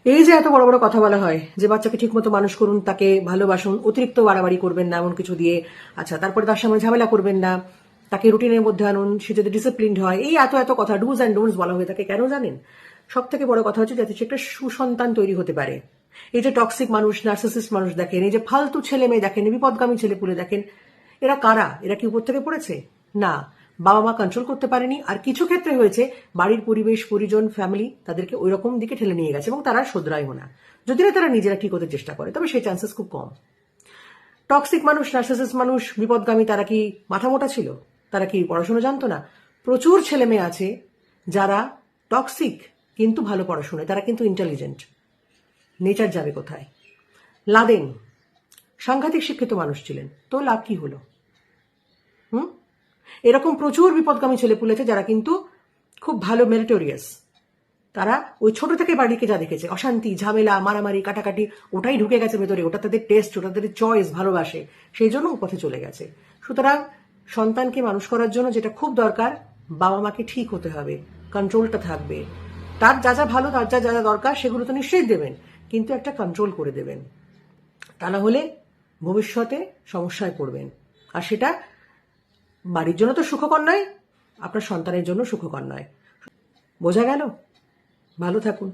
এই যে এত বড় বড় কথা বলা হয় যে বাচ্চাকে ঠিক মতো মানুষ করুন, তাকে ভালোবাসুন, অতিরিক্ত বাড়াবাড়ি করবেন না এমন কিছু দিয়ে, আচ্ছা তারপরে তার সঙ্গে ঝামেলা করবেন না, তাকে রুটিনের মধ্যে আনুন, সে যদি ডিসিপ্লিনড হয়, এই এত এত কথা ডুজ অ্যান্ড ডোন্টস বলা হয়ে থাকে কেন জানেন? সব থেকে বড় কথা হচ্ছে যাতে সে একটা সুসন্তান তৈরি হতে পারে। এই যে টক্সিক মানুষ, নার্সিসিস্ট মানুষ দেখেন, এই যে ফালতু ছেলে মেয়ে দেখেন, বিপদগামী ছেলে পুলে দেখেন, এরা কারা? এরা কি উপর থেকে পড়েছে? না, বাবা মা কন্ট্রোল করতে পারেনি, আর কিছু ক্ষেত্রে হয়েছে বাড়ির পরিবেশ, পরিজন, ফ্যামিলি তাদেরকে ওই রকম দিকে ঠেলে নিয়ে গেছে এবং তারা শোধরায়ও না। যদি না তারা নিজেরা ঠিক হতে চেষ্টা করে, তবে সেই চান্সেস খুব কম। টক্সিক মানুষ, নার্সিসিস্ট মানুষ, বিপদগামী, তারা কি মাথা মোটা ছিল? তারা কি পড়াশোনা জানতো না? প্রচুর ছেলে মেয়ে আছে যারা টক্সিক কিন্তু ভালো পড়াশোনায়, তারা কিন্তু ইন্টেলিজেন্ট। নেচার যাবে কোথায়? লাদেন সাংঘাতিক শিক্ষিত মানুষ ছিলেন, তো লাভ কি হলো? এরকম প্রচুর বিপদগামী ছেলে পুলেছে যারা কিন্তু খুব ভালো মেরিটোরিয়াস। তারা ওই ছোট থেকে বাড়িকে যা দেখেছে, অশান্তি, ঝামেলা, মারামারি, কাটাকাটি, ওটাই ঢুকে গেছে ভেতরে, ওটা তাদের টেস্ট, ওটা তাদের চয়েস, ভালোবাসে, সেই জন্য ও পথে চলে গেছে। সুতরাং সন্তানকে মানুষ করার জন্য যেটা খুব দরকার, বাবা মাকে ঠিক হতে হবে, কন্ট্রোলটা থাকবে, তার যা যা ভালো, তার যা যা দরকার সেগুলো তো নিশ্চয়ই দেবেন, কিন্তু একটা কন্ট্রোল করে দেবেন। তা না হলে ভবিষ্যতে সমস্যায় পড়বেন, আর সেটা বাড়ির জন্য তো সুখকর নয়, আপনার সন্তানের জন্য সুখকর নয়। বোঝা গেল? ভালো থাকুন।